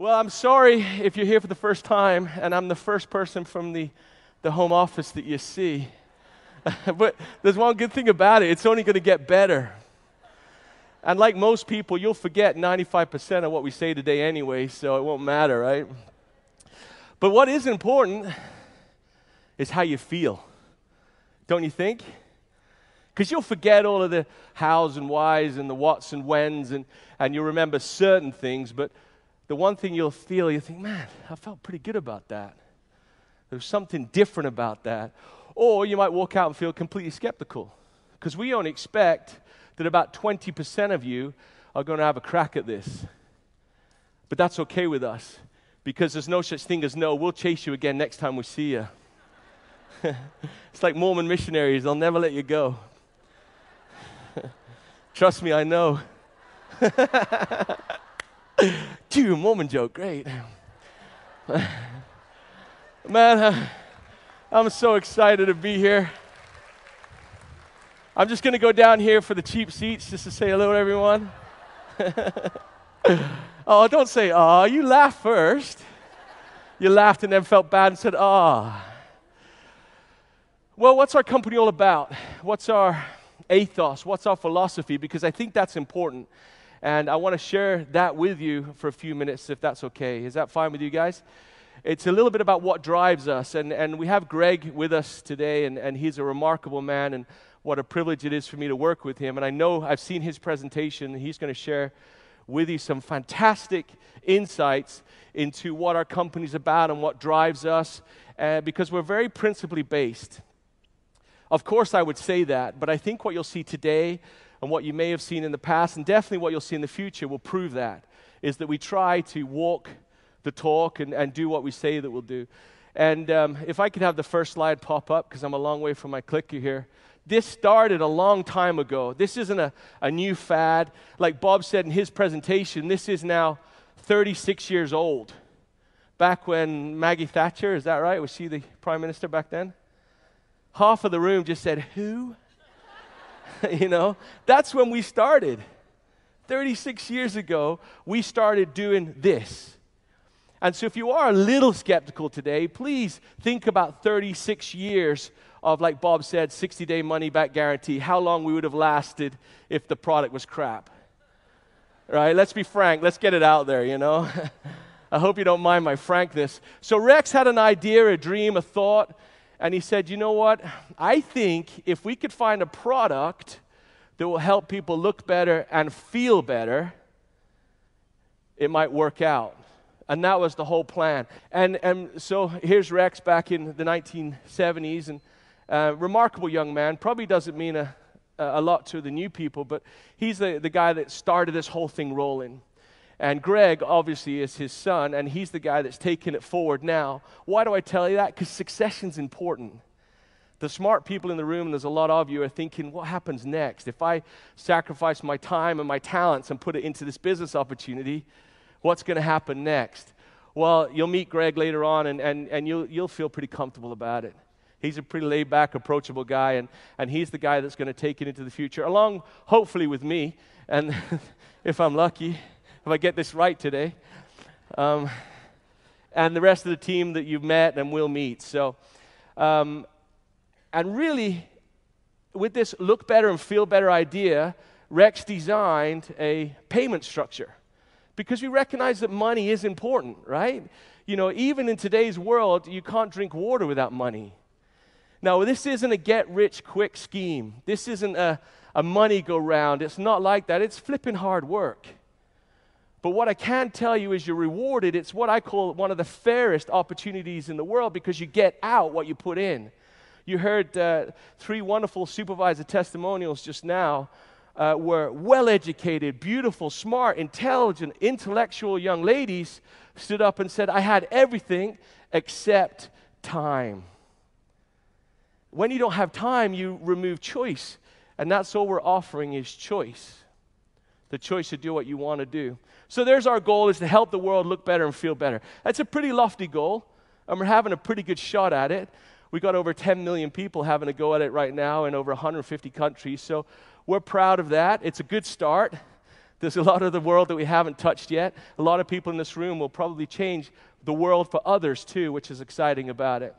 Well, I'm sorry if you're here for the first time and I'm the first person from the home office that you see. But there's one good thing about it, it's only going to get better. And like most people, you'll forget 95% of what we say today anyway, so it won't matter, right? But what is important is how you feel, don't you think? Because you'll forget all of the hows and whys and the whats and whens, and you'll remember certain things, but the one thing you'll feel, you think, man, I felt pretty good about that. There's something different about that. Or you might walk out and feel completely skeptical, because we only expect that about 20% of you are going to have a crack at this. But that's okay with us, because there's no such thing as no. We'll chase you again next time we see you. It's like Mormon missionaries. They'll never let you go. Trust me, I know. Gee, Mormon joke, great. Man, I'm so excited to be here. I'm just going to go down here for the cheap seats just to say hello to everyone. Oh, don't say, oh, you laughed first. You laughed and then felt bad and said, oh. Well, what's our company all about? What's our ethos? What's our philosophy? Because I think that's important. And I want to share that with you for a few minutes, if that's okay. Is that fine with you guys? It's a little bit about what drives us. And we have Greg with us today, and he's a remarkable man, and what a privilege it is for me to work with him. And I know I've seen his presentation, and he's going to share with you some fantastic insights into what our company's about and what drives us, because we're very principally based. Of course, I would say that, but I think what you'll see today and what you may have seen in the past, and definitely what you'll see in the future, will prove that, is that we try to walk the talk and do what we say that we'll do. And if I could have the first slide pop up, because I'm a long way from my clicker here. This started a long time ago. This isn't a new fad. Like Bob said in his presentation, this is now 36 years old. Back when Maggie Thatcher, is that right? Was she the prime minister back then? Half of the room just said, who? You know, that's when we started. 36 years ago, we started doing this. And so if you are a little skeptical today, please think about 36 years of, like Bob said, 60-day money-back guarantee, how long we would have lasted if the product was crap. Right? Let's be frank. Let's get it out there, you know. I hope you don't mind my frankness. So Rex had an idea, a dream, a thought, and he said, you know what? I think if we could find a product that will help people look better and feel better, it might work out. And that was the whole plan. And so here's Rex back in the 1970s, and remarkable young man. Probably doesn't mean a lot to the new people, but he's the guy that started this whole thing rolling. And Greg, obviously, is his son, and he's the guy that's taking it forward now. Why do I tell you that? Because succession's important. The smart people in the room, and there's a lot of you, are thinking, what happens next? If I sacrifice my time and my talents and put it into this business opportunity, what's going to happen next? Well, you'll meet Greg later on, and you'll feel pretty comfortable about it. He's a pretty laid-back, approachable guy, and he's the guy that's going to take it into the future, along, hopefully, with me, and if I'm lucky, if I get this right today, and the rest of the team that you've met and will meet. So, and really, with this look better and feel better idea, Rex designed a payment structure, because we recognize that money is important, right? You know, even in today's world, you can't drink water without money. Now, this isn't a get-rich-quick scheme. This isn't a money-go-round. It's not like that. It's flipping hard work. But what I can tell you is you're rewarded. It's what I call one of the fairest opportunities in the world, because you get out what you put in. You heard 3 wonderful supervisor testimonials just now. Were well-educated, beautiful, smart, intelligent, intellectual young ladies stood up and said, I had everything except time. When you don't have time, you remove choice. And that's all we're offering is choice. The choice to do what you want to do. So there's our goal, is to help the world look better and feel better. That's a pretty lofty goal, and we're having a pretty good shot at it. We got over 10 million people having a go at it right now in over 150 countries. So we're proud of that. It's a good start. There's a lot of the world that we haven't touched yet. A lot of people in this room will probably change the world for others too, which is exciting about it.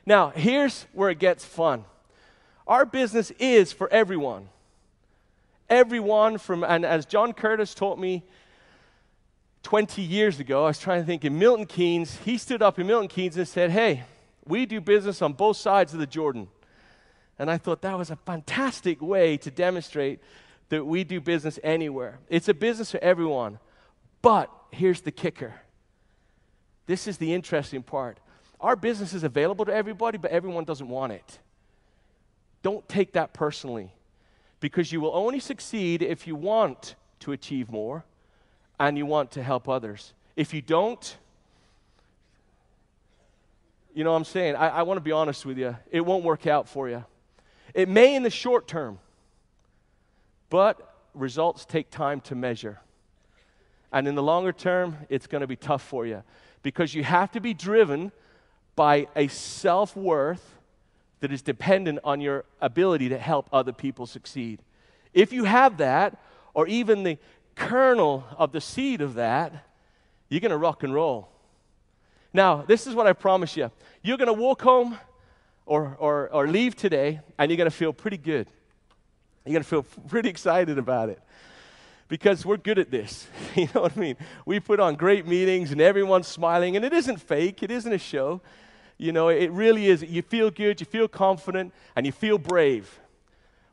Now, here's where it gets fun. Our business is for everyone. Everyone from, and as John Curtis taught me 20 years ago, I was trying to think in Milton Keynes, he stood up in Milton Keynes and said, hey, we do business on both sides of the Jordan. And I thought that was a fantastic way to demonstrate that we do business anywhere. It's a business for everyone. But here's the kicker. This is the interesting part. Our business is available to everybody, but everyone doesn't want it. Don't take that personally, because you will only succeed if you want to achieve more and you want to help others. If you don't, you know what I'm saying? I want to be honest with you. It won't work out for you. It may in the short term, but results take time to measure. And in the longer term, it's going to be tough for you, because you have to be driven by a self-worth that is dependent on your ability to help other people succeed. If you have that, or even the kernel of the seed of that, you're going to rock and roll. Now, this is what I promise you. You're going to walk home or leave today, and you're going to feel pretty good. You're going to feel pretty excited about it, because we're good at this. You know what I mean? We put on great meetings, and everyone's smiling, and it isn't fake. It isn't a show. You know, it really is. You feel good, you feel confident, and you feel brave.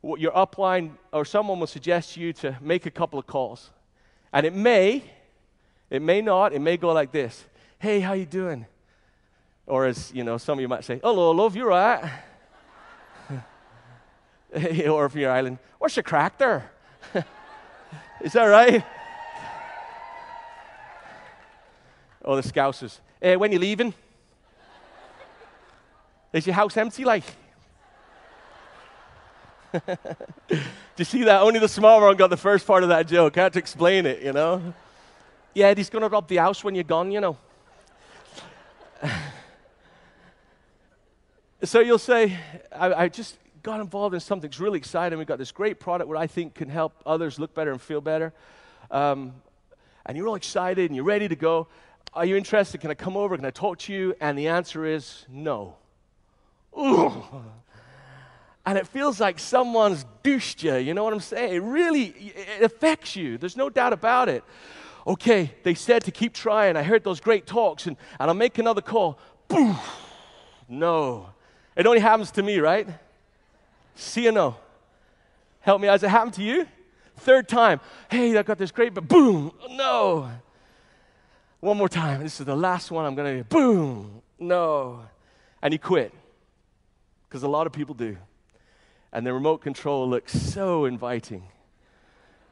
Your upline or someone will suggest to you to make a couple of calls. And it may not, it may go like this. Hey, how you doing? Or as, you know, some of you might say, hello, love, you right? Or if you're Ireland, what's your crack there? Is that right? Oh, the Scousers. When you leaving? Is your house empty, like? Do you see that? Only the small one got the first part of that joke. I had to explain it, you know? Yeah, he's going to rob the house when you're gone, you know. So you'll say, I just got involved in something that's really exciting. We've got this great product where I think can help others look better and feel better. And you're all excited and you're ready to go. Are you interested? Can I come over? Can I talk to you? And the answer is no. Ooh. And it feels like someone's douched you, you know what I'm saying? It affects you. There's no doubt about it. Okay, they said to keep trying. I heard those great talks, and I'll make another call. Boom. No. It only happens to me, right? See or no? Help me. Has it happened to you? Third time. Hey, I got this great, but boom. No. One more time. This is the last one I'm going to do. Boom. No. And you quit. Because a lot of people do. And the remote control looks so inviting.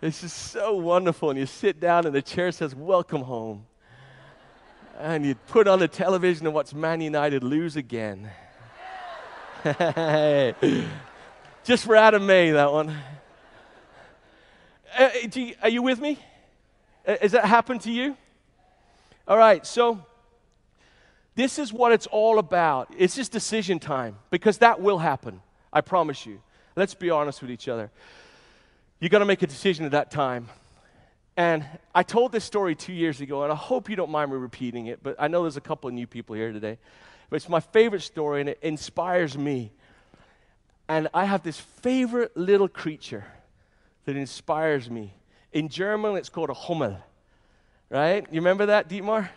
It's just so wonderful. And you sit down and the chair says, welcome home. And you put on the television and watch Man United lose again. Just for Adam May, that one. Are you with me? Has that happened to you? All right, so this is what it's all about. It's just decision time, because that will happen. I promise you. Let's be honest with each other. You got to make a decision at that time. And I told this story 2 years ago, and I hope you don't mind me repeating it, but I know there's a couple of new people here today. But it's my favorite story, and it inspires me. And I have this favorite little creature that inspires me. In German, it's called a Hummel. Right? You remember that, Dietmar?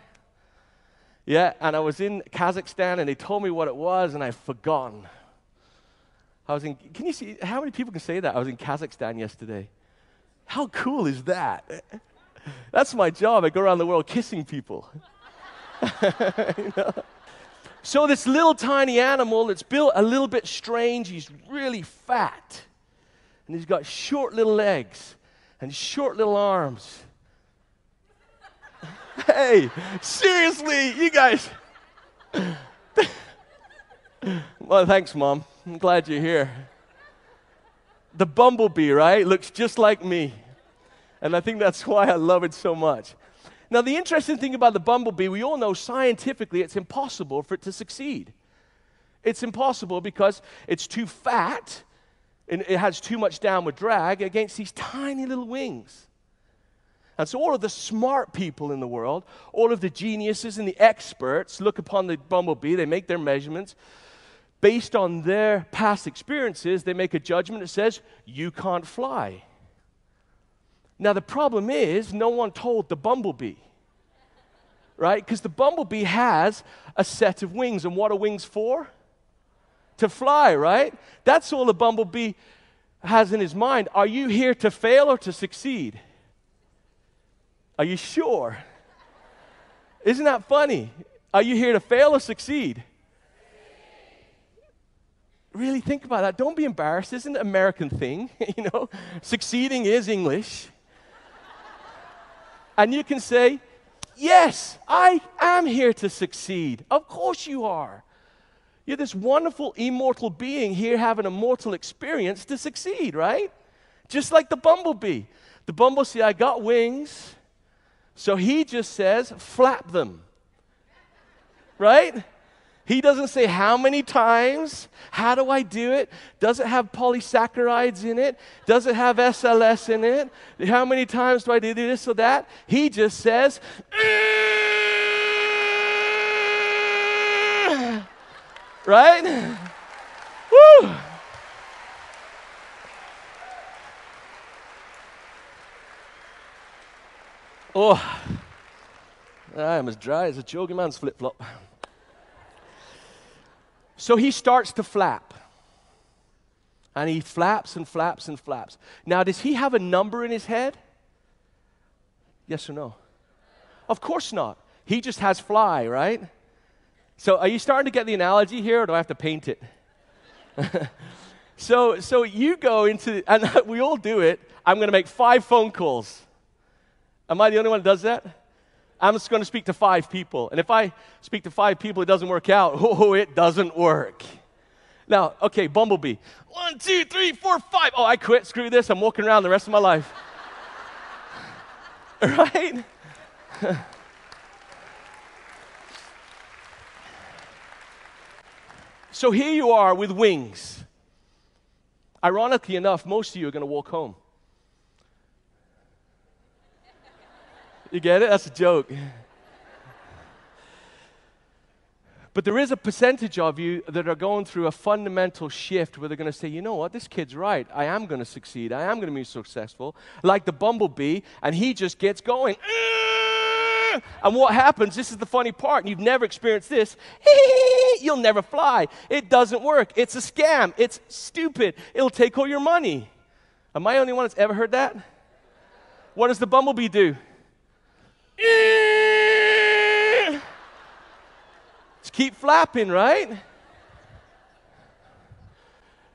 Yeah, and I was in Kazakhstan, and they told me what it was, and I've forgotten. Can you see, how many people can say that? I was in Kazakhstan yesterday. How cool is that? That's my job. I go around the world kissing people. You know? So this little tiny animal that's built a little bit strange, he's really fat. And he's got short little legs and short little arms. Hey, seriously, you guys. Well, thanks, Mom. I'm glad you're here. The bumblebee, right, looks just like me. And I think that's why I love it so much. Now, the interesting thing about the bumblebee, we all know scientifically it's impossible for it to succeed. It's impossible because it's too fat and it has too much downward drag against these tiny little wings. And so all of the smart people in the world, all of the geniuses and the experts look upon the bumblebee, they make their measurements. Based on their past experiences, they make a judgment that says, you can't fly. Now the problem is, no one told the bumblebee, right? Because the bumblebee has a set of wings, and what are wings for? To fly, right? That's all the bumblebee has in his mind. Are you here to fail or to succeed? Are you sure? Isn't that funny? Are you here to fail or succeed? Really think about that. Don't be embarrassed. This isn't an American thing, you know. Succeeding is English. And you can say, yes, I am here to succeed. Of course you are. You're this wonderful, immortal being here having a mortal experience to succeed, right? Just like the bumblebee. The bumblebee, I got wings. So he just says, flap them, right? He doesn't say how many times, how do I do it? Does it have polysaccharides in it? Does it have SLS in it? How many times do I do this or that? He just says, right? Woo! Oh, I am as dry as a jogging man's flip-flop. So he starts to flap. And he flaps and flaps and flaps. Now, does he have a number in his head? Yes or no? Of course not. He just has fly, right? So are you starting to get the analogy here, or do I have to paint it? So you go into, and we all do it, I'm going to make 5 phone calls. Am I the only one that does that? I'm just going to speak to 5 people. And if I speak to 5 people, it doesn't work out. Oh, it doesn't work. Now, okay, bumblebee. 1, 2, 3, 4, 5. Oh, I quit. Screw this. I'm walking around the rest of my life. Right? So here you are with wings. Ironically enough, most of you are going to walk home. You get it? That's a joke. But there is a percentage of you that are going through a fundamental shift where they're going to say, you know what, this kid's right. I am going to succeed. I am going to be successful. Like the bumblebee, and he just gets going. And what happens, this is the funny part, and you've never experienced this, you'll never fly. It doesn't work. It's a scam. It's stupid. It'll take all your money. Am I the only one that's ever heard that? What does the bumblebee do? Just keep flapping, right?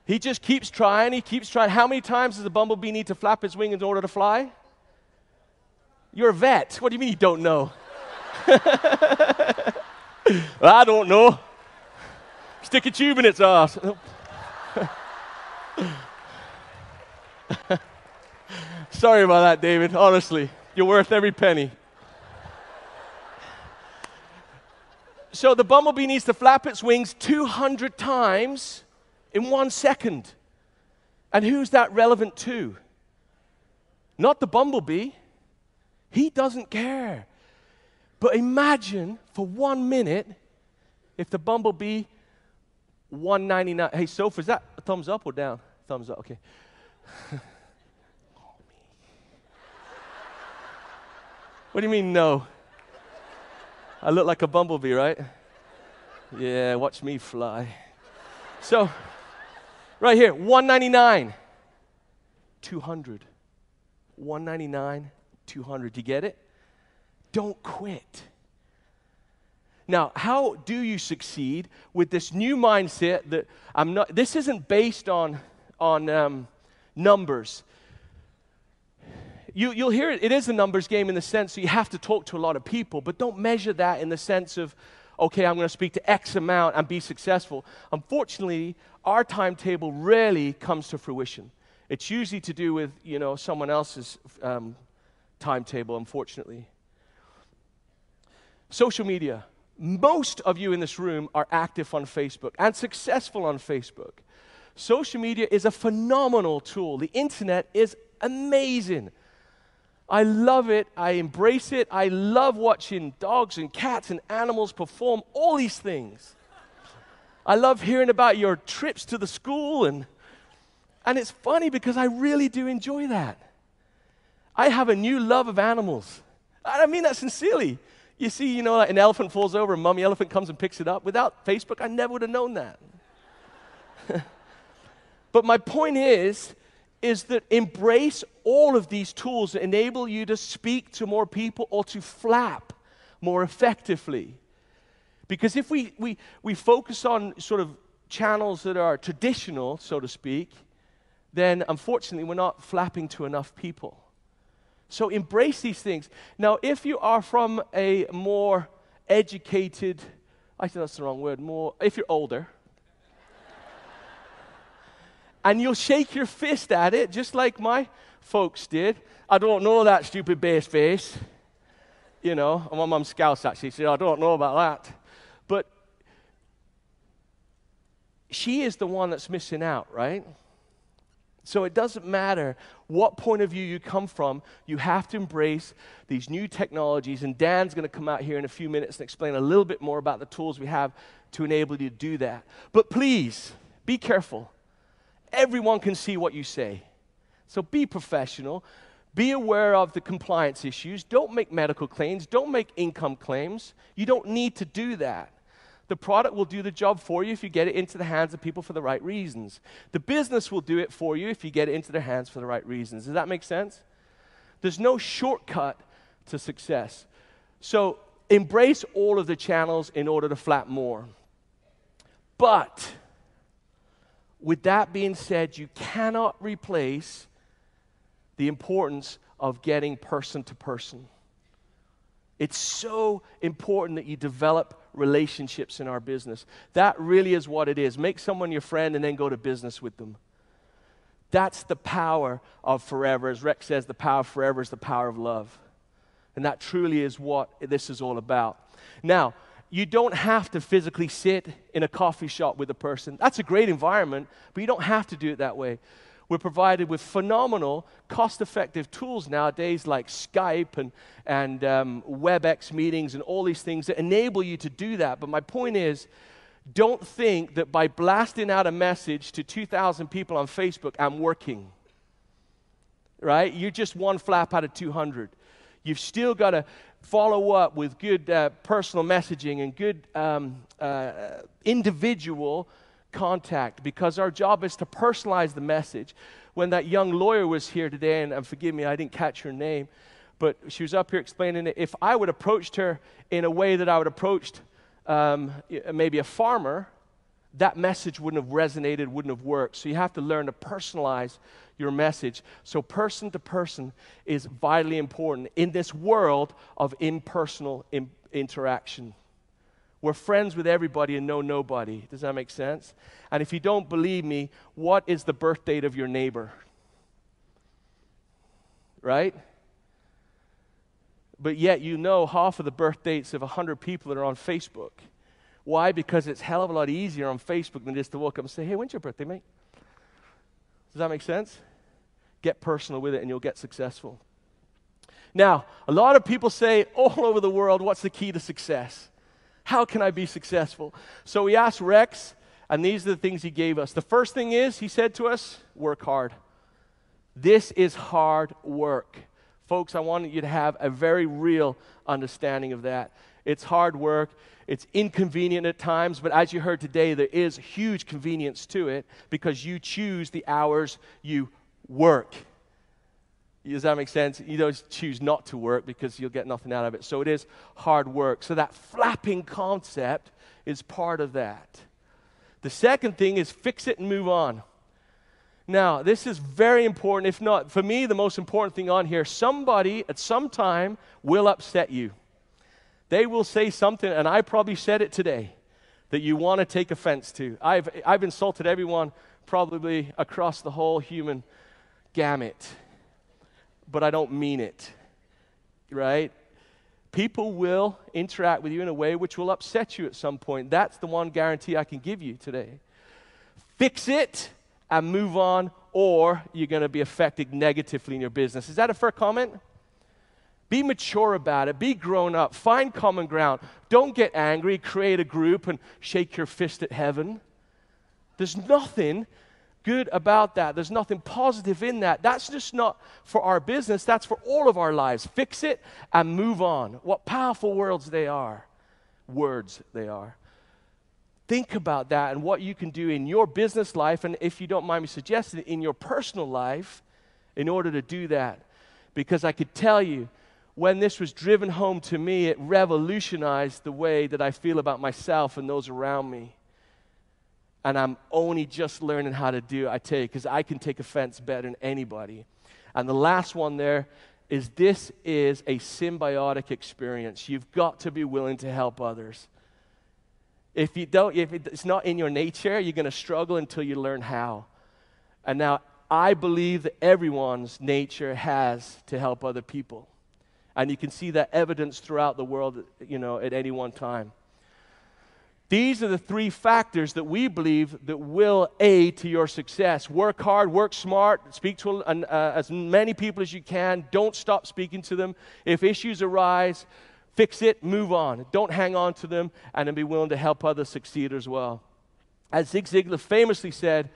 He just keeps trying. He keeps trying. How many times does the bumblebee need to flap his wing in order to fly? You're a vet. What do you mean you don't know? I don't know. Stick a tube in its ass. Sorry about that, David. Honestly, you're worth every penny. So the bumblebee needs to flap its wings 200 times in 1 second. And who's that relevant to? Not the bumblebee. He doesn't care. But imagine for 1 minute if the bumblebee 199. Hey, Soph, is that a thumbs up or down? Thumbs up, okay. What do you mean, no? I look like a bumblebee, right? Yeah, watch me fly. So, right here, 199, 200. 199, 200. Do you get it? Don't quit. Now, how do you succeed with this new mindset that this isn't based on numbers. You'll hear it is a numbers game in the sense that you have to talk to a lot of people, but don't measure that in the sense of, okay, I'm going to speak to X amount and be successful. Unfortunately, our timetable rarely comes to fruition. It's usually to do with, someone else's timetable, unfortunately. Social media. Most of you in this room are active on Facebook and successful on Facebook. Social media is a phenomenal tool. The internet is amazing. I love it. I embrace it. I love watching dogs and cats and animals perform all these things. I love hearing about your trips to the school, and it's funny because I really do enjoy that. I have a new love of animals. I mean that sincerely. You see, like an elephant falls over, a mommy elephant comes and picks it up. Without Facebook, I never would have known that. But my point is that embrace all of these tools that enable you to speak to more people or to flap more effectively. Because if we focus on sort of channels that are traditional, so to speak, then unfortunately we're not flapping to enough people. So embrace these things. Now, if you are from a more educated, I think that's the wrong word, if you're older, and you'll shake your fist at it, just like my folks did. I don't know that stupid bass face. My mum's Scouse actually, so I don't know about that. But she is the one that's missing out, right? So it doesn't matter what point of view you come from, you have to embrace these new technologies, and Dan's going to come out here in a few minutes and explain a little bit more about the tools we have to enable you to do that. But please, be careful. Everyone can see what you say. So be professional. Be aware of the compliance issues. Don't make medical claims. Don't make income claims. You don't need to do that. The product will do the job for you if you get it into the hands of people for the right reasons. The business will do it for you if you get it into their hands for the right reasons. Does that make sense? There's no shortcut to success. So embrace all of the channels in order to flap more. But with that being said, you cannot replace the importance of getting person to person. It's so important that you develop relationships in our business. That really is what it is. Make someone your friend and then go to business with them. That's the power of forever. As Rex says, the power of forever is the power of love. And that truly is what this is all about. Now, you don't have to physically sit in a coffee shop with a person. That's a great environment, but you don't have to do it that way. We're provided with phenomenal, cost-effective tools nowadays like Skype and WebEx meetings and all these things that enable you to do that. But my point is, don't think that by blasting out a message to 2,000 people on Facebook, I'm working. Right? You're just one flap out of 200. You've still got to follow up with good personal messaging and good individual contact, because our job is to personalize the message. When that young lawyer was here today, and forgive me, I didn't catch her name, but she was up here explaining it. If I would have approached her in a way that I would have approached maybe a farmer, that message wouldn't have resonated, wouldn't have worked. So you have to learn to personalize your message. So person to person is vitally important in this world of impersonal interaction. We're friends with everybody and know nobody. Does that make sense? And if you don't believe me, what is the birth date of your neighbor? Right? But yet you know half of the birth dates of 100 people that are on Facebook. Why? Because it's a hell of a lot easier on Facebook than just to walk up and say, hey, when's your birthday, mate? Does that make sense? Get personal with it and you'll get successful. Now, a lot of people say all over the world, what's the key to success? How can I be successful? So we asked Rex, and these are the things he gave us. The first thing is, he said to us, work hard. This is hard work. Folks, I want you to have a very real understanding of that. It's hard work. It's inconvenient at times, but as you heard today, there is huge convenience to it because you choose the hours you work. Does that make sense? You don't choose not to work because you'll get nothing out of it. So it is hard work. So that flapping concept is part of that. The second thing is fix it and move on. Now, this is very important. If not, for me, the most important thing on here, somebody at some time will upset you. They will say something, and I probably said it today, that you want to take offense to. I've insulted everyone probably across the whole human gamut. But I don't mean it, right? People will interact with you in a way which will upset you at some point. That's the one guarantee I can give you today. Fix it and move on, or you're going to be affected negatively in your business. Is that a fair comment? Be mature about it. Be grown up. Find common ground. Don't get angry. Create a group and shake your fist at heaven. There's nothing good about that. There's nothing positive in that. That's just not for our business. That's for all of our lives. Fix it and move on. What powerful words they are. Think about that and what you can do in your business life, and if you don't mind me suggesting it, in your personal life in order to do that. Because I could tell you, when this was driven home to me, it revolutionized the way that I feel about myself and those around me. And I'm only just learning how to do it, I tell you, because I can take offense better than anybody. And the last one there is, this is a symbiotic experience. You've got to be willing to help others. If it's not in your nature, you're going to struggle until you learn how. And now, I believe that everyone's nature has to help other people. And you can see that evidence throughout the world, at any one time. These are the 3 factors that we believe that will aid to your success. Work hard, work smart, speak to as many people as you can. Don't stop speaking to them. If issues arise, fix it, move on. Don't hang on to them, and then be willing to help others succeed as well. As Zig Ziglar famously said,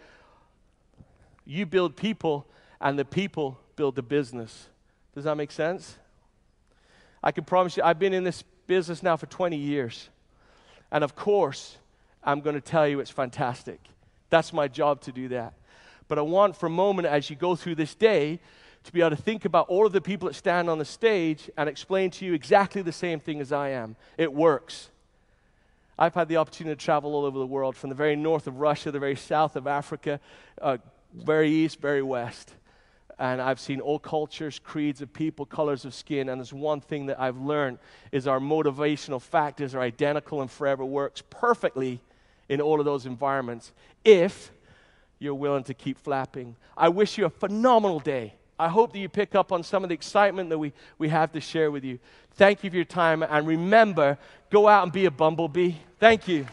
you build people, and the people build the business. Does that make sense? I can promise you, I've been in this business now for 20 years. And of course, I'm going to tell you it's fantastic. That's my job to do that. But I want for a moment, as you go through this day, to be able to think about all of the people that stand on the stage and explain to you exactly the same thing as I am. It works. I've had the opportunity to travel all over the world, from the very north of Russia, the very south of Africa, very east, very west. And I've seen all cultures, creeds of people, colors of skin. And there's one thing that I've learned is our motivational factors are identical and forever works perfectly in all of those environments if you're willing to keep flapping. I wish you a phenomenal day. I hope that you pick up on some of the excitement that we have to share with you. Thank you for your time. And remember, go out and be a bumblebee. Thank you.